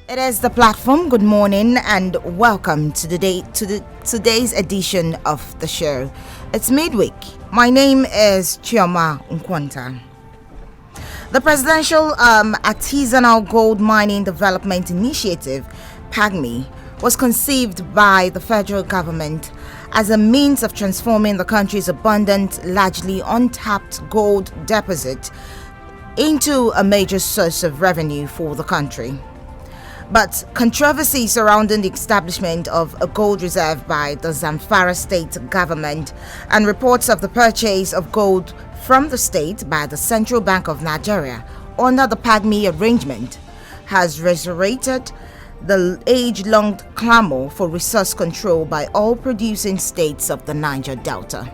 It is the platform. Good morning and welcome to today's edition of the show. It's midweek. My name is Chioma Nkwanta. The Presidential Artisanal Gold Mining Development Initiative, PAGMI, was conceived by the federal government as a means of transforming the country's abundant, largely untapped gold deposit into a major source of revenue for the country. But controversy surrounding the establishment of a gold reserve by the Zamfara state government and reports of the purchase of gold from the state by the Central Bank of Nigeria under the PAGMI arrangement has resurrected the age-long clamor for resource control by all producing states of the Niger Delta.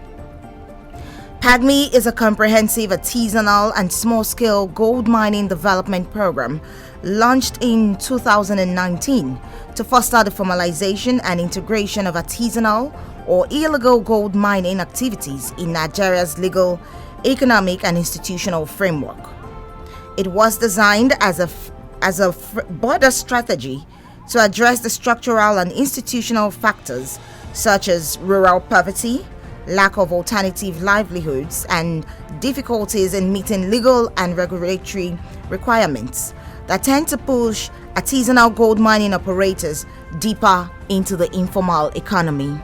PAGMI is a comprehensive artisanal and small-scale gold mining development program launched in 2019 to foster the formalization and integration of artisanal or illegal gold mining activities in Nigeria's legal, economic, and institutional framework. It was designed as a broader strategy to address the structural and institutional factors such as rural poverty, lack of alternative livelihoods, and difficulties in meeting legal and regulatory requirements that tend to push artisanal gold mining operators deeper into the informal economy.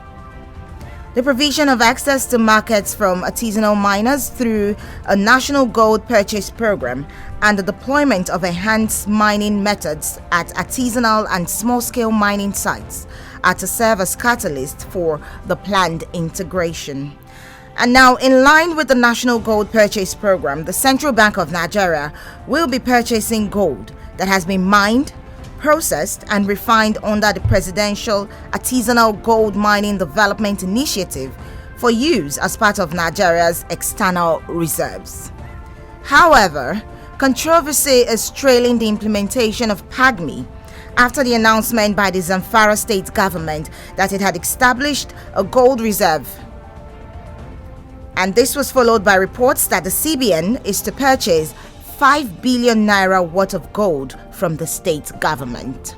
The provision of access to markets from artisanal miners through a national gold purchase program and the deployment of enhanced mining methods at artisanal and small-scale mining sites are to serve as catalyst for the planned integration. And now, in line with the National Gold Purchase Program, the Central Bank of Nigeria will be purchasing gold that has been mined, processed, and refined under the Presidential Artisanal Gold Mining Development Initiative for use as part of Nigeria's external reserves. However, controversy is trailing the implementation of PAGMI after the announcement by the Zamfara state government that it had established a gold reserve. And this was followed by reports that the CBN is to purchase 5 billion naira worth of gold from the state government.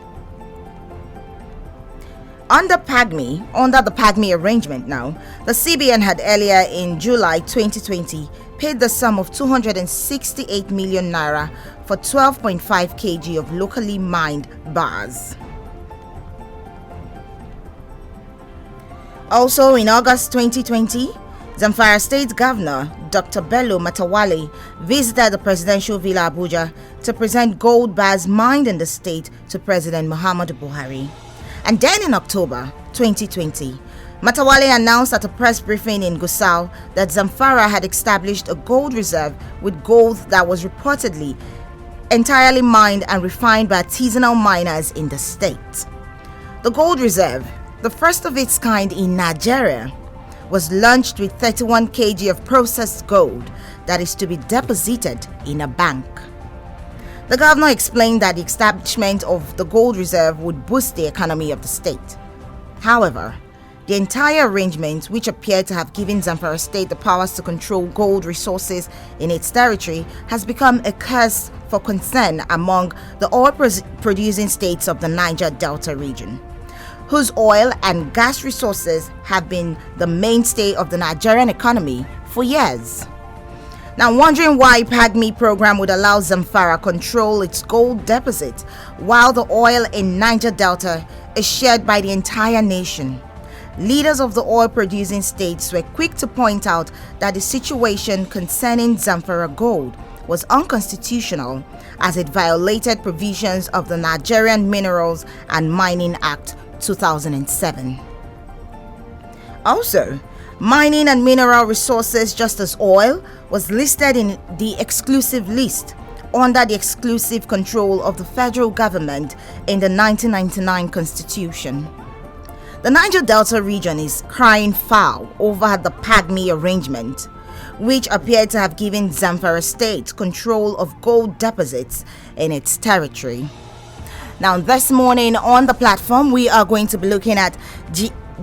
Under the PAGMI arrangement now, the CBN had earlier in July 2020 paid the sum of 268 million naira for 12.5 kg of locally mined bars. Also in August 2020, Zamfara State Governor Dr. Bello Matawale visited the Presidential Villa Abuja to present gold bars mined in the state to President Muhammadu Buhari. And then in October 2020, Matawale announced at a press briefing in Gusau that Zamfara had established a gold reserve with gold that was reportedly entirely mined and refined by artisanal miners in the state. The gold reserve, the first of its kind in Nigeria, was launched with 31 kg of processed gold that is to be deposited in a bank. The governor explained that the establishment of the gold reserve would boost the economy of the state. However, the entire arrangement, which appeared to have given Zamfara State the powers to control gold resources in its territory, has become a cause for concern among the oil-producing states of the Niger Delta region, whose oil and gas resources have been the mainstay of the Nigerian economy for years. Now, wondering why PAGMI program would allow Zamfara control its gold deposit while the oil in Niger Delta is shared by the entire nation, leaders of the oil-producing states were quick to point out that the situation concerning Zamfara gold was unconstitutional as it violated provisions of the Nigerian Minerals and Mining Act 2007. Also, mining and mineral resources, just as oil, was listed in the exclusive list under the exclusive control of the federal government in the 1999 Constitution. The Niger Delta region is crying foul over the PAGMI arrangement, which appeared to have given Zamfara State control of gold deposits in its territory. Now, this morning on the platform, we are going to be looking at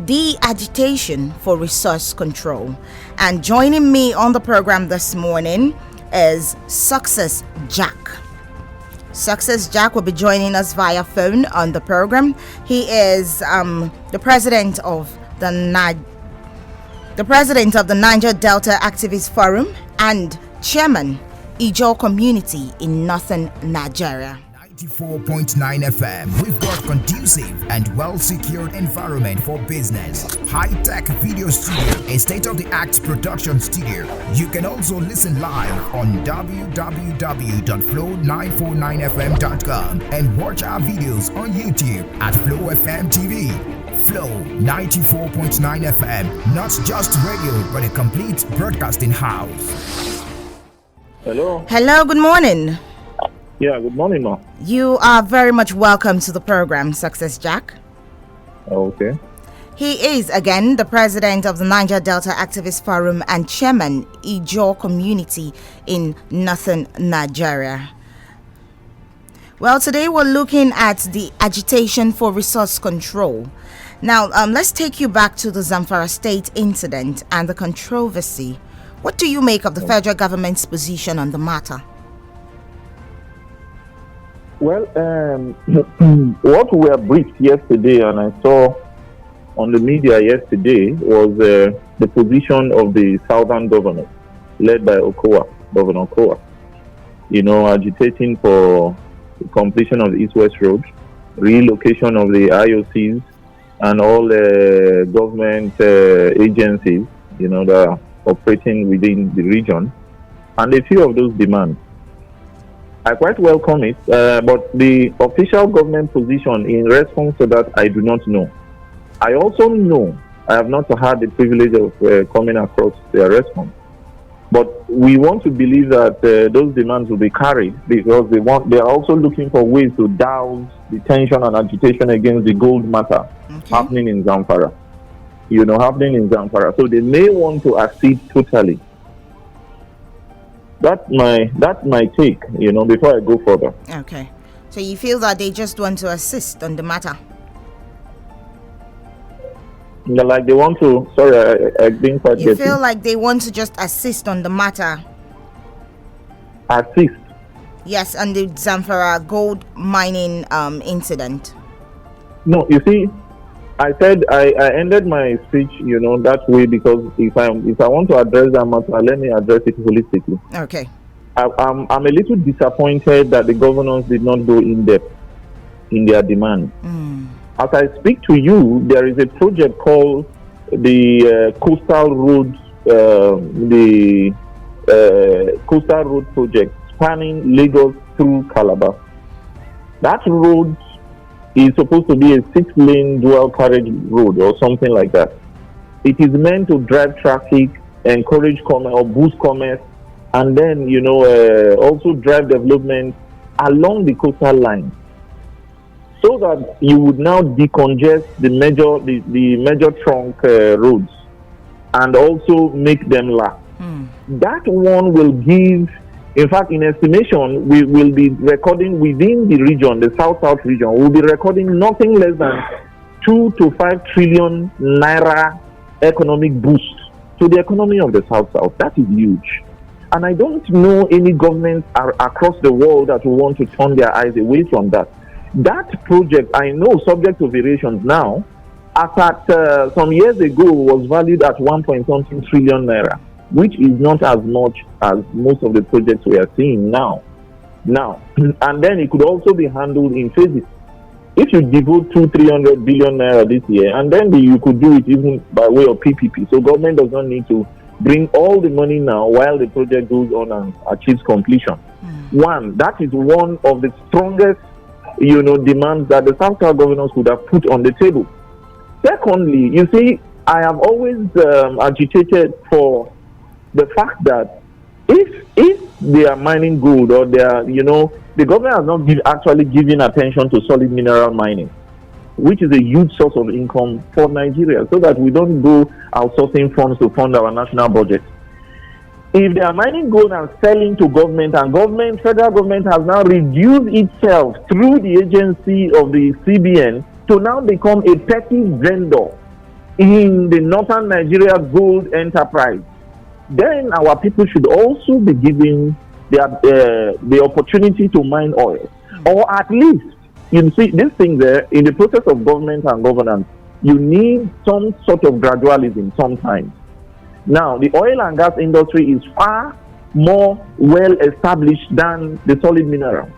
the agitation for resource control. And joining me on the program this morning is Success Jack. Success Jack will be joining us via phone on the program. He is the president of the Niger Delta Activist Forum and chairman Ijaw community in northern Nigeria. 94.9 FM. We've got conducive and well-secured environment for business. High-tech video studio, a state-of-the-art production studio. You can also listen live on www.flow949fm.com and watch our videos on YouTube at Flow FM TV. Flow 94.9 FM, not just radio, but a complete broadcasting house. Hello. Hello, good morning. Yeah, good morning, ma. You are very much welcome to the program, Success Jack. Okay. He is, again, the president of the Niger Delta Activist Forum and chairman, Ijaw community in northern Nigeria. Well, today we're looking at the agitation for resource control. Now, let's take you back to the Zamfara State incident and the controversy. What do you make of the federal government's position on the matter? Well, what we were briefed yesterday and I saw on the media yesterday was the position of the southern governor, led by Governor Okowa, agitating for the completion of the East-West Road, relocation of the IOCs and all government agencies, that are operating within the region, and a few of those demands. I quite welcome it, but the official government position in response to that, I do not know. I also know I have not had the privilege of coming across their response. But we want to believe that those demands will be carried because they are also looking for ways to douse the tension and agitation against the gold matter happening in Zamfara. So they may want to accede totally. That's my take, before I go further. Okay. So you feel that they just want to assist on the matter? Like they want to, sorry, I didn't quite get it. You feel like they want to just assist on the matter? Assist? Yes, on the Zamfara gold mining incident. No, you see, I said I ended my speech, that way because if I want to address that matter, let me address it holistically. Okay. I'm a little disappointed that the governors did not go in depth in their demand. As I speak to you, there is a project called the Coastal Road, Coastal Road Project, spanning Lagos through Calabar. That road is supposed to be a 6-lane dual carriage road or something like that. It is meant to drive traffic, encourage commerce or boost commerce, and then also drive development along the coastal line, so that you would now decongest the major trunk roads and also make them last. That one will give. In fact, in estimation, we will be recording within the region, the South-South region, we'll be recording nothing less than 2 to 5 trillion naira economic boost to the economy of the South-South. That is huge. And I don't know any government across the world that will want to turn their eyes away from that. That project, I know, subject to variations now, as at some years ago, was valued at 1.something trillion naira, which is not as much as most of the projects we are seeing now. And then it could also be handled in phases. If you devote 200-300 billion naira this year, and then you could do it even by way of PPP. So government does not need to bring all the money now while the project goes on and achieves completion. One, that is one of the strongest, demands that the South governors could have put on the table. Secondly, you see, I have always agitated for the fact that if they are mining gold or they are, the government has not actually given attention to solid mineral mining, which is a huge source of income for Nigeria, so that we don't go outsourcing funds to fund our national budget. If they are mining gold and selling to government, and federal government has now reduced itself through the agency of the CBN to now become a petty vendor in the northern Nigeria gold enterprise, then our people should also be given the opportunity to mine oil. Or at least, you see, this thing there, in the process of government and governance, you need some sort of gradualism sometimes. Now, the oil and gas industry is far more well established than the solid mineral.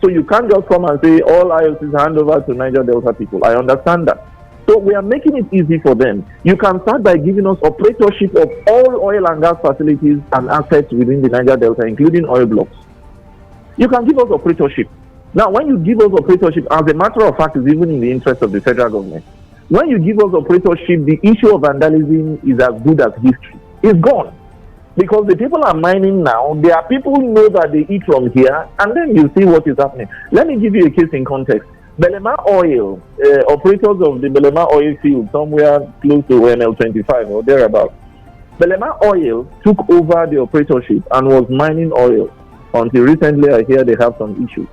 So you can't just come and say all IOCs hand over to Niger Delta people. I understand that. So we are making it easy for them. You can start by giving us operatorship of all oil and gas facilities and assets within the Niger Delta, including oil blocks. You can give us operatorship. Now, when you give us operatorship, as a matter of fact, is even in the interest of the federal government. When you give us operatorship, the issue of vandalism is as good as history. It's gone. Because the people are mining now, there are people who know that they eat from here, and then you see what is happening. Let me give you a case in context. Belema Oil, operators of the Belema Oil field, somewhere close to NL25 or thereabouts. Belema Oil took over the operatorship and was mining oil until recently I hear they have some issues.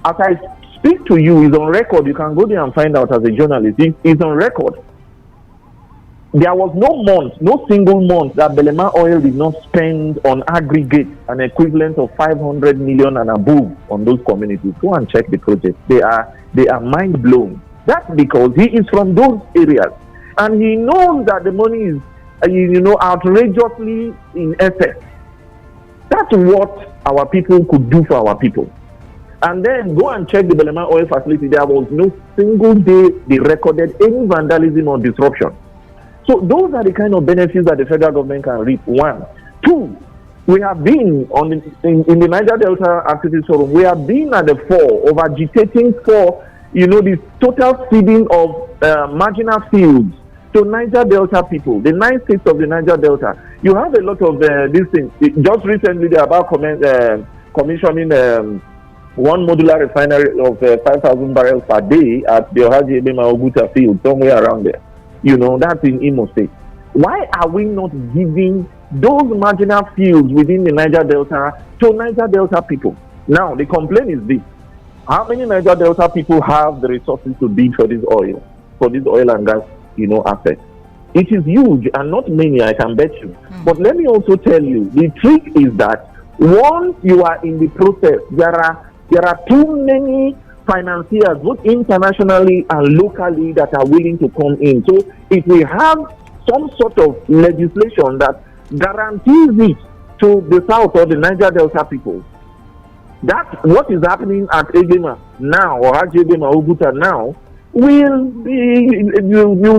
As I speak to you, it's on record. You can go there and find out as a journalist. It's on record. There was no single month that Belema Oil did not spend on aggregate an equivalent of 500 million and above on those communities. Go and check the project. They are mind blown. That's because he is from those areas, and he knows that the money is, outrageously in excess. That's what our people could do for our people. And then go and check the Belema Oil facility. There was no single day they recorded any vandalism or disruption. So those are the kind of benefits that the federal government can reap. One. Two, we have been in the Niger Delta Activities Forum, we have been at the fore of agitating for, the total ceding of marginal fields to Niger Delta people, the 9 states of the Niger Delta. You have a lot of these things. Just recently, they are about commissioning one modular refinery of 5,000 barrels per day at the Ohaji Ebema Oguta field, somewhere around there. That's in Imo State. Why are we not giving those marginal fields within the Niger Delta to Niger Delta people? Now, the complaint is this. How many Niger Delta people have the resources to bid for this oil and gas, assets? It is huge, and not many, I can bet you. But let me also tell you, the trick is that once you are in the process, there are too many financiers, both internationally and locally, that are willing to come in. So if we have some sort of legislation that guarantees it to the South or the Niger Delta people, that's what is happening at Egema now, or Egema Oguta now, you'll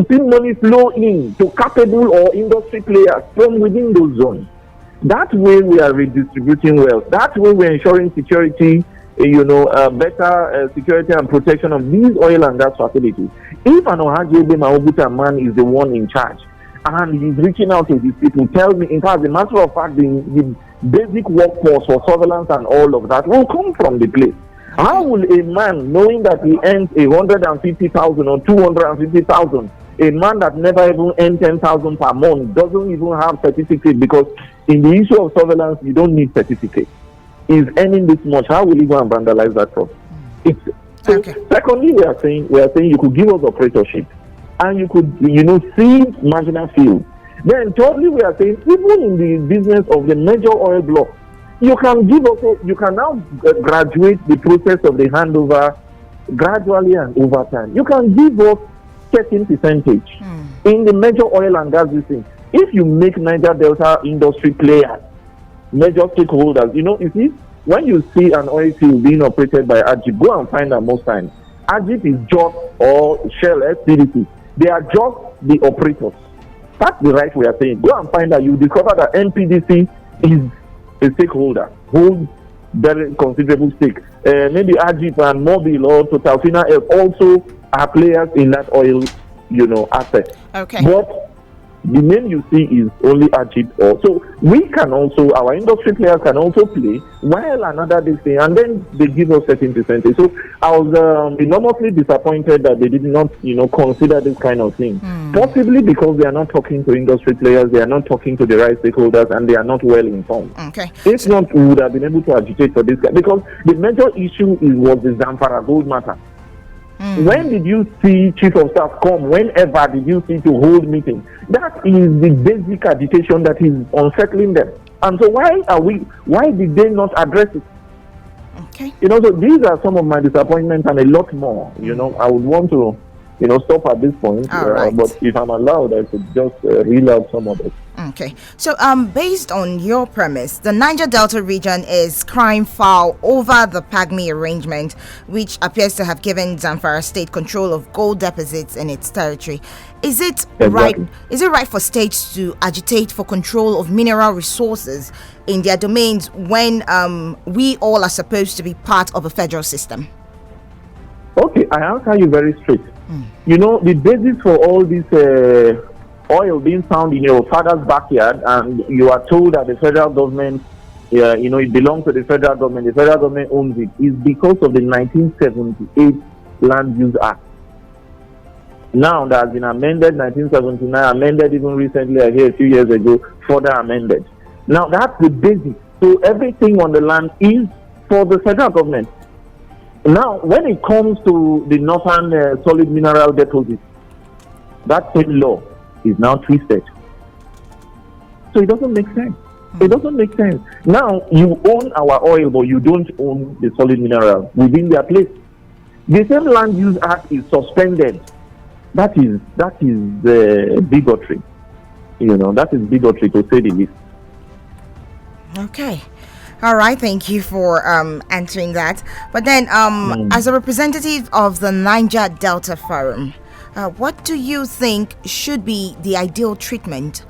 see money flow in to capable or industry players from within those zones. That way we are redistributing wealth. That way we're ensuring security, better security and protection of these oil and gas facilities. If an Ohaji Oguta man is the one in charge and he's reaching out to these people, tell me, in fact, as a matter of fact, the basic workforce for surveillance and all of that will come from the place. How will a man, knowing that he earns 150,000 or 250,000, a man that never even earned 10,000 per month, doesn't even have certificate, because in the issue of surveillance, you don't need certificate, is earning this much? How will he go and vandalize that crop? Secondly, we are saying you could give us operatorship, and you could see marginal fields. Then thirdly, we are saying even in the business of the major oil block, you can now graduate the process of the handover gradually and over time. You can give us certain percentage in the major oil and gas thing. If you make Niger Delta industry players major stakeholders, you see, when you see an oil field being operated by Agip, go and find out most times. Agip is just, or Shell, SPDC, they are just the operators. That's the right way of saying. Go and find out. You discover that NPDC is a stakeholder, holds very considerable stake. Maybe Agip and Mobil or Totalfina also are players in that oil, asset. Okay. But the name you see is only Agip. So we can also, our industry players can also play while another this thing, and then they give us certain percentage. So I was enormously disappointed that they did not, consider this kind of thing. Possibly because they are not talking to industry players, they are not talking to the right stakeholders, and they are not well informed. Okay. If not, we would have been able to agitate for this guy, because the major issue was the Zamfara gold matter. When did you see chief of staff come? Whenever did you see to hold meetings? That is the basic agitation that is unsettling them. And so why did they not address it? Okay. So these are some of my disappointments and a lot more. I would want to, stop at this point. All right. But if I'm allowed, I could just reel out some of it. Okay. So, based on your premise, the Niger Delta region is crying foul over the PAGMI arrangement, which appears to have given Zamfara State control of gold deposits in its territory. Is it right? Is it right for states to agitate for control of mineral resources in their domains when we all are supposed to be part of a federal system? Okay, I answer you very straight. The basis for all this oil being found in your father's backyard, and you are told that the federal government, it belongs to the federal government owns it, is because of the 1978 Land Use Act. Now that has been amended, 1979, amended even recently, I hear a few years ago, further amended. Now that's the basis. So everything on the land is for the federal government. Now, when it comes to the northern solid mineral deposits, that same law is now twisted. So it doesn't make sense. It doesn't make sense. Now, you own our oil, but you don't own the solid mineral within their place. The same Land Use Act is suspended. That is bigotry. That is bigotry, to say the least. Okay. All right, thank you for answering that. But then, as a representative of the Niger Delta Forum, what do you think should be the ideal treatment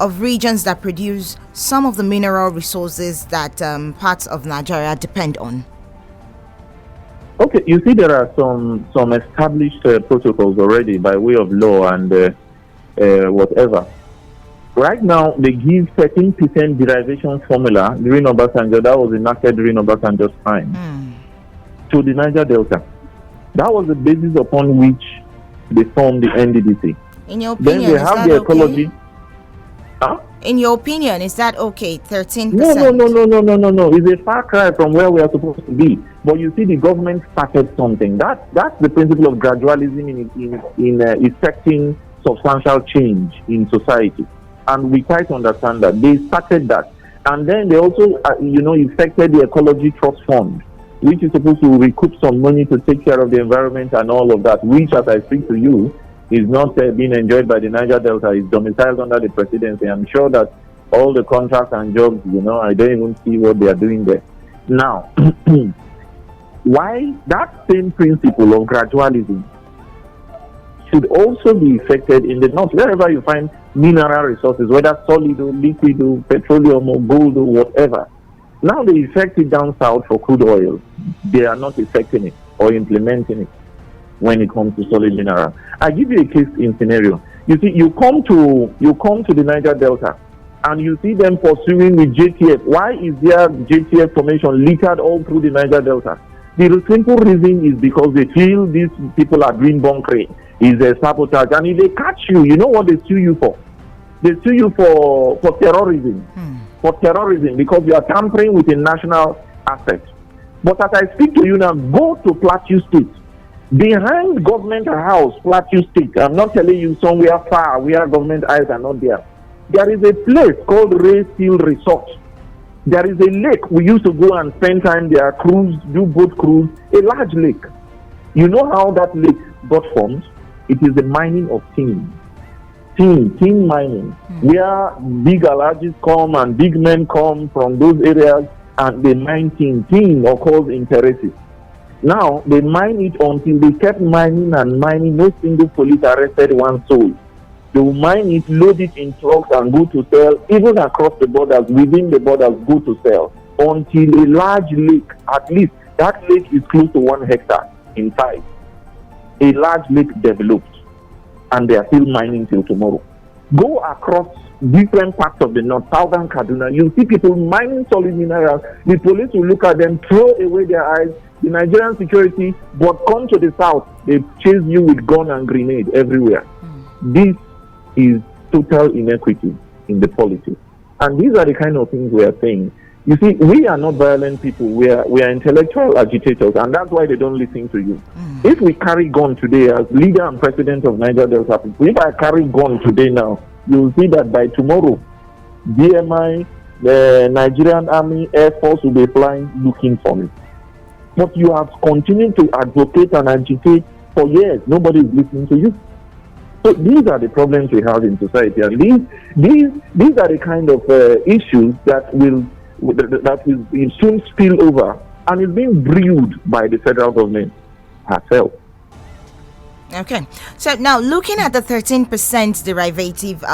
of regions that produce some of the mineral resources that parts of Nigeria depend on? Okay, you see, there are some established protocols already by way of law and whatever. Right now, they give 13% derivation formula during Obasanjo. That was enacted during Obasanjo's time to the Niger Delta. That was the basis upon which they formed the NDDC. In your opinion, then they have the ecology. Huh? In your opinion, is that okay? 13%? No. It's a far cry from where we are supposed to be. But you see, the government started something. That's the principle of gradualism in effecting substantial change in society. And we try to understand that they started that, and then they also, effected the Ecology Trust Fund, which is supposed to recoup some money to take care of the environment and all of that. Which, as I speak to you, is not being enjoyed by the Niger Delta. Is domiciled under the presidency. I'm sure that all the contracts and jobs, I don't even see what they are doing there. Now, why that same principle of gradualism should also be effected in the north, wherever you find mineral resources, whether solid or liquid or petroleum or gold or whatever. Now they effect it down south for crude oil. They are not effecting it or implementing it when it comes to solid mineral. I give you a case in scenario. You see, you come to the Niger Delta and you see them pursuing with JTF. Why is there JTF formation littered all through the Niger Delta? The simple reason is because they feel these people are doing bunkering. Is a sabotage, and if they catch you, you know what they sue you for? They sue you for terrorism. For terrorism, because you are tampering with a national asset. But as I speak to you now, go to Plateau State. Behind government house, Plateau State, I'm not telling you somewhere far where government eyes are not there. There is a place called Ray Steel Resort. There is a lake we used to go and spend time there, cruise, do boat cruise, a large lake. You know how that lake got formed? It is the mining of tin mining, where big alages come and big men come from those areas and they mine tin. Tin occurs in terraces. Now, they mine it until they kept mining and mining. No single police arrested one soul. They will mine it, load it in trucks and go to sell, even across the borders, within the borders, go to sell, until a large lake, at least that lake is close to 1 hectare in size. A large lake developed, and they are still mining till tomorrow. Go across different parts of the north, southern Kaduna, you see people mining solid minerals. The police will look at them, throw away their eyes. The Nigerian security, but come to the south, they chase you with gun and grenade everywhere. This is total inequity in the policy. And these are the kind of things we are saying. You see, we are not violent people. We are intellectual agitators, and that's why they don't listen to you. If we carry gun today as leader and president of Niger Delta people, if I carry gun today now, you'll see that by tomorrow, DMI, the Nigerian Army, Air Force will be flying looking for me. But you have continued to advocate and agitate for years. Nobody is listening to you. So these are the problems we have in society, and these are the kind of issues that will soon spill over, and is being brewed by the federal government herself. Okay, so now looking at the 13% derivative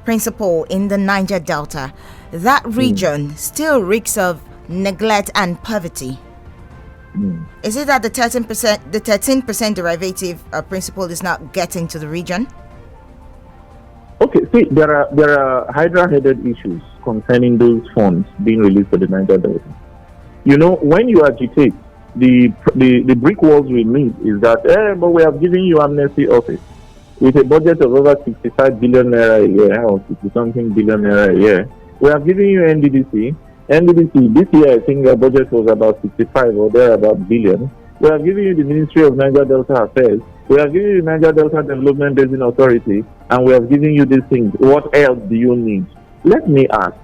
principle in the Niger Delta, that region still reeks of neglect and poverty. Is it that the 13% derivative principle is not getting to the region? Okay, see, there are hydra-headed issues concerning those funds being released for the Niger Delta. You know, when you agitate, the brick walls we meet is that, but we have given you amnesty office with a budget of over 65 billion naira a year, or 60 something billion naira a year. We have given you NDDC. NDDC, this year I think the budget was about 65 or there about billion. We have given you the Ministry of Niger Delta Affairs. We have given you the Niger Delta Development Basin Authority, and we have given you these things. What else do you need? Let me ask.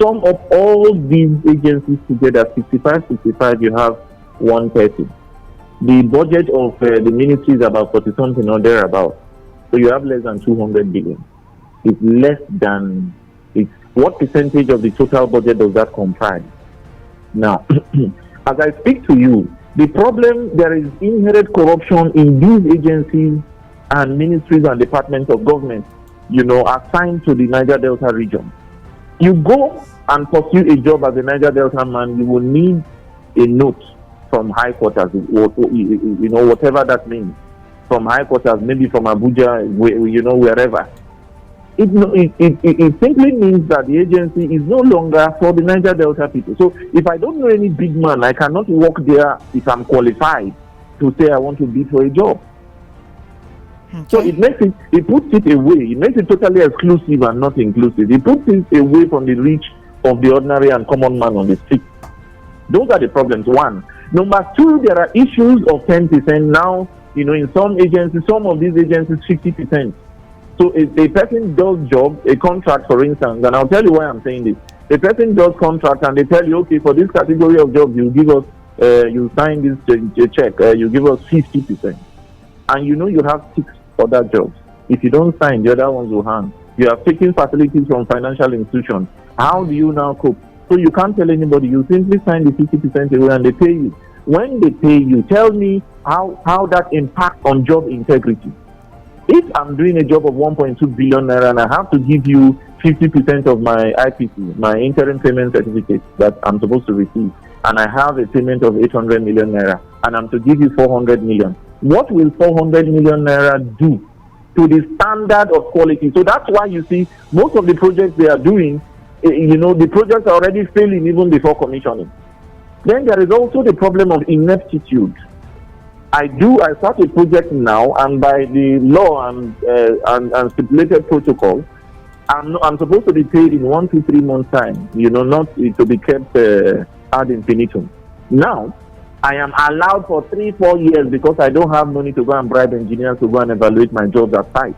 Sum of all these agencies together, 65, you have 130. The budget of the ministry is about 40 something or thereabout. So you have less than 200 billion. It's less than, what percentage of the total budget does that comprise? Now, as I speak to you, the problem, there is inherent corruption in these agencies and ministries and departments of government, assigned to the Niger Delta region. You go and pursue a job as a Niger Delta man, you will need a note from high quarters, whatever that means. From high quarters, maybe from Abuja, wherever. It simply means that the agency is no longer for the Niger Delta people. So if I don't know any big man, I cannot work there if I'm qualified to say I want to bid for a job. Okay. So it puts it away. It makes it totally exclusive and not inclusive. It puts it away from the reach of the ordinary and common man on the street. Those are the problems, one. Number two, there are issues of 10% now, in some agencies, some of these agencies, 50%. So if a person does job, a contract, for instance, and I'll tell you why I'm saying this. A person does contract and they tell you, okay, for this category of job, you give us, you sign this check, you give us 50%. And you have 6 other jobs. If you don't sign, the other ones will hang. You have taken facilities from financial institutions. How do you now cope? So you can't tell anybody. You simply sign the 50% away and they pay you. When they pay you, tell me how that impacts on job integrity. If I'm doing a job of 1.2 billion naira and I have to give you 50% of my IPC, my interim payment certificate that I'm supposed to receive, and I have a payment of 800 million naira, and I'm to give you 400 million, what will 400 million naira do to the standard of quality? So that's why you see most of the projects they are doing, the projects are already failing even before commissioning. Then there is also the problem of ineptitude. I start a project now, and by the law and stipulated protocol, I'm supposed to be paid in 1 to 3 months time. Not to be kept ad infinitum. Now, I am allowed for 3-4 years because I don't have money to go and bribe engineers to go and evaluate my jobs at site.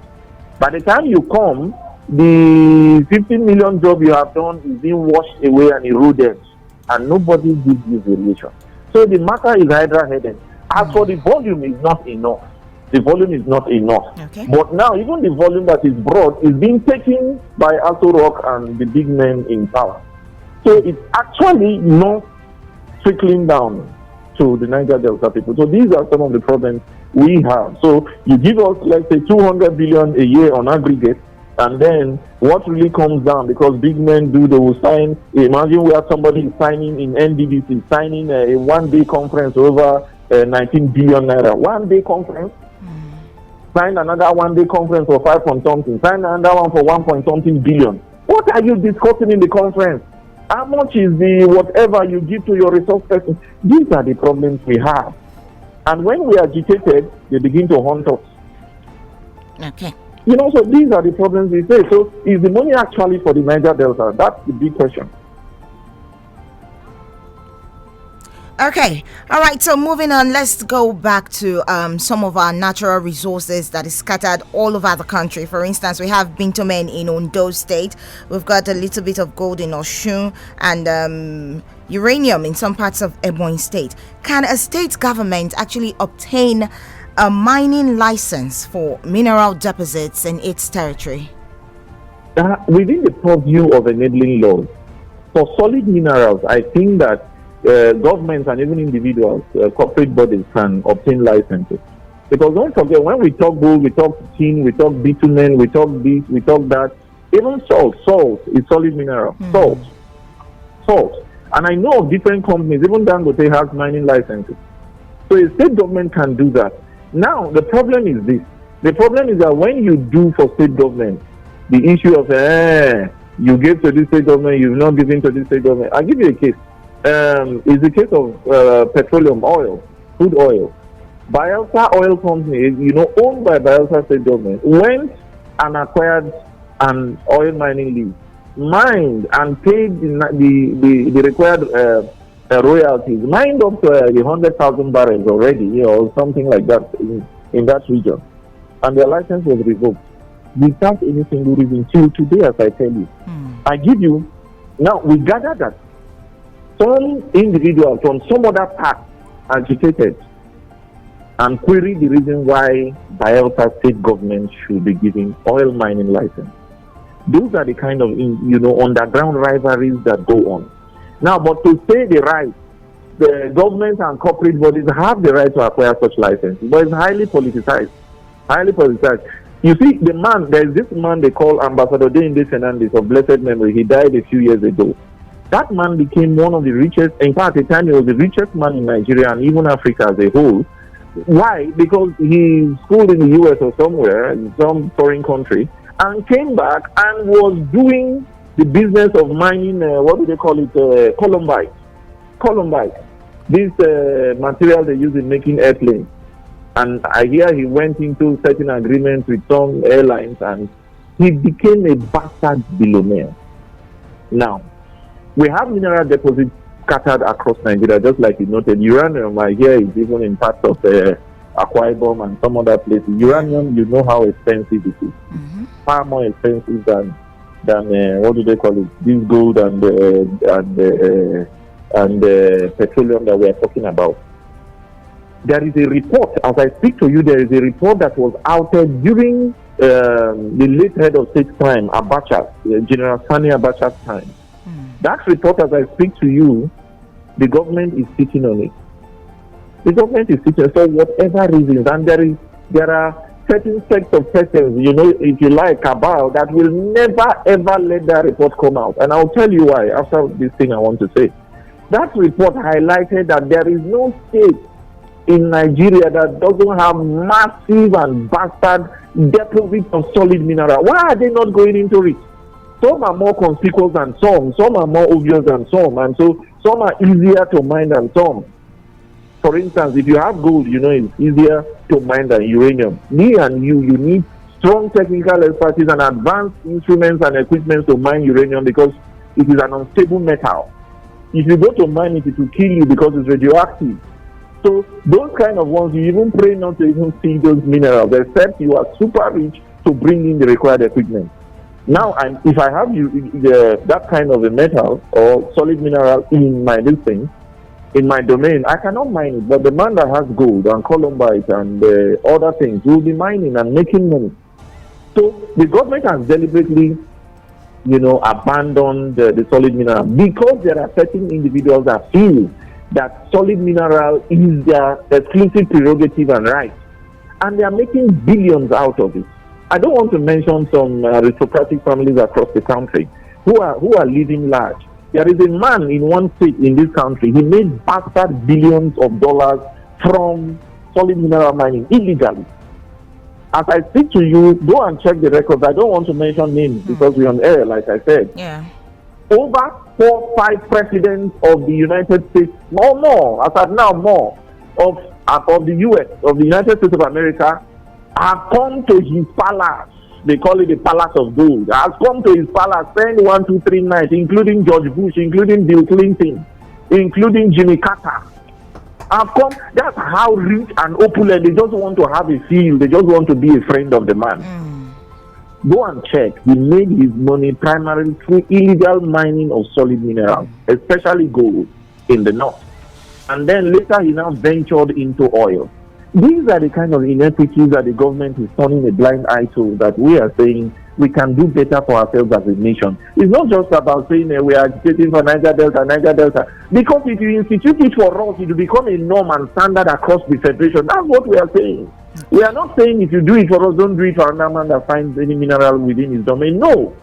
By the time you come, the 15 million job you have done is being washed away and eroded, and nobody gives you variation. So the matter is hydra-headed. As for the volume, is not enough. The volume is not enough. Okay. But now, even the volume that is brought is being taken by Aso Rock and the big men in power. So it's actually not trickling down to the Niger Delta people. So these are some of the problems we have. So you give us, let's say, 200 billion a year on aggregate, and then what really comes down, because big men they will sign. Imagine where somebody is signing in NDDC, signing a one-day conference over 19 billion naira. One-day conference. Sign another one-day conference for 5 point something. Sign another one for 1 point something billion. What are you discussing in the conference? How much is the whatever you give to your resource person? These are the problems we have. And when we are agitated, they begin to haunt us. Okay. So these are the problems we face. So is the money actually for the Niger Delta? That's the big question. Okay, all right, so moving on, let's go back to some of our natural resources that is scattered all over the country. For instance, we have bitumen in Ondo State, we've got a little bit of gold in Osun, and uranium in some parts of Ebonyi State. Can a state government actually obtain a mining license for mineral deposits in its territory? Within the purview of enabling laws, for solid minerals, I think that governments and even individuals, corporate bodies can obtain licenses. Because don't forget, when we talk gold, we talk tin, we talk bitumen, we talk this, we talk that. Even salt is solid mineral. Salt. And I know of different companies, even Dangote has mining licenses. So a state government can do that. Now, the problem is this. The problem is that when you do for state government, the issue of, you give to this state government, you've not given to this state government. I'll give you a case. It's the case of petroleum oil, crude oil. Bayelsa Oil Company, owned by Bayelsa State Government, went and acquired an oil mining lease, mined and paid the required royalties, mined up to 100,000 barrels already, or something like that in that region. And their license was revoked without any single reason till today, as I tell you. I give you, now we gather that some individual from some other part agitated and query the reason why Bayelsa State Government should be giving oil mining license. Those are the kind of underground rivalries that go on. Now, but to say the right, the government and corporate bodies have the right to acquire such licenses, but it's highly politicized. Highly politicized. You see, there is this man they call Ambassador Deinde Fernandez of blessed memory. He died a few years ago. That man became one of the richest, in fact, at the time he was the richest man in Nigeria and even Africa as a whole. Why? Because he schooled in the US or somewhere, in some foreign country, and came back and was doing the business of mining, what do they call it, columbite. This material they use in making airplanes. And I hear he went into certain agreements with some airlines and he became a bastard billionaire. Now, we have mineral deposits scattered across Nigeria, just like you noted. Uranium, I hear, is even in parts of Akwa Ibom and some other places. Uranium, you know how expensive it is. Far more expensive than what do they call it? This gold and petroleum that we are talking about. There is a report, as I speak to you, there is a report that was outed during the late head of state time, Abacha, General Sani Abacha's time. That report, as I speak to you, the government is sitting on it. The government is sitting for whatever reasons, and there are certain sects of persons, if you like, cabal, that will never ever let that report come out. And I'll tell you why after this thing I want to say. That report highlighted that there is no state in Nigeria that doesn't have massive and bastard deposits of solid mineral. Why are they not going into it? Some are more conspicuous than some are more obvious than some, and so some are easier to mine than some. For instance, if you have gold, it's easier to mine than uranium. Me and you need strong technical expertise and advanced instruments and equipment to mine uranium because it is an unstable metal. If you go to mine it, it will kill you because it's radioactive. So those kind of ones, you even pray not to even see those minerals, except you are super rich to bring in the required equipment. Now, if I have that kind of a metal or solid mineral in my in my domain, I cannot mine it. But the man that has gold and columbite and other things will be mining and making money. So the government has deliberately, abandoned the solid mineral because there are certain individuals that feel that solid mineral is their exclusive prerogative and right, and they are making billions out of it. I don't want to mention some aristocratic families across the country who are living large. There is a man in one state in this country. He made bastard billions of dollars from solid mineral mining illegally. As I speak to you, go and check the records. I don't want to mention names because we're on air, like I said. Yeah. Over 4-5 presidents of the United States, or more, as of now, more of the U.S., of the United States of America, have come to his palace. They call it the Palace of Gold. Has come to his palace, spent 1, 2, 3 nights, including George Bush, including Bill Clinton, including Jimmy Carter. Have come. That's how rich and opulent. They just want to have a feel. They just want to be a friend of the man. Go and check. He made his money primarily through illegal mining of solid minerals, especially gold in the north. And then later he now ventured into oil. These are the kind of inequities that the government is turning a blind eye to, that we are saying we can do better for ourselves as a nation. It's not just about saying we are agitating for Niger Delta. Because if you institute it for us, it will become a norm and standard across the federation. That's what we are saying. We are not saying if you do it for us, don't do it for another man that finds any mineral within his domain. No.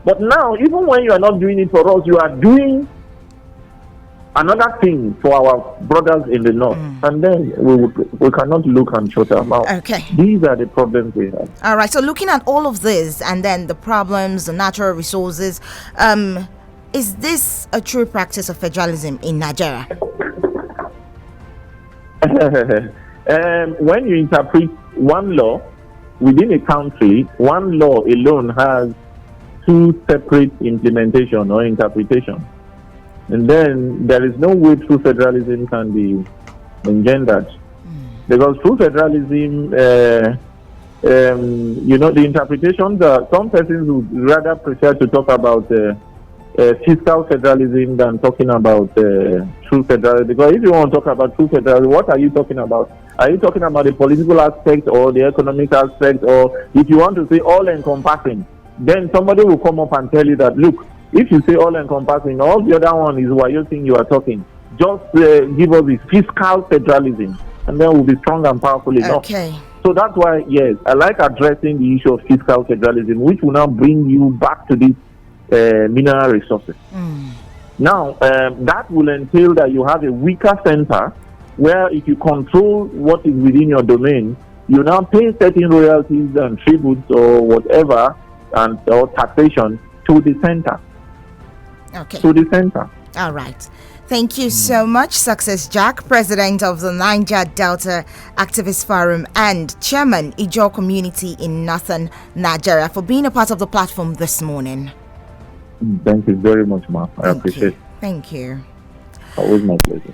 But now, even when you are not doing it for us, you are doing another thing for our brothers in the north, and then we cannot look and shut our mouth. Okay. These are the problems we have. All right. So looking at all of this, and then the problems, the natural resources, is this a true practice of federalism in Nigeria? When you interpret one law within a country, one law alone has two separate implementation or interpretation. And then there is no way true federalism can be engendered. Because true federalism, the interpretations are, some persons would rather prefer to talk about fiscal federalism than talking about true federalism. Because if you want to talk about true federalism, what are you talking about? Are you talking about the political aspect or the economic aspect? Or if you want to say all-encompassing, then somebody will come up and tell you that, look, if you say all-encompassing, all the other one is what you think you are talking. Just give us the fiscal federalism, and then we'll be strong and powerful enough. Okay. So that's why, yes, I like addressing the issue of fiscal federalism, which will now bring you back to these mineral resources. Now, that will entail that you have a weaker center, where if you control what is within your domain, you now pay certain royalties and tributes or whatever, and or taxation to the center. Okay. To the center. All right. Thank you so much, Success Jack, President of the Niger Delta Activist Forum and Chairman, Ijaw Community in Northern Nigeria, for being a part of the platform this morning. Thank you very much, Ma. I appreciate it. Thank you. Always my pleasure.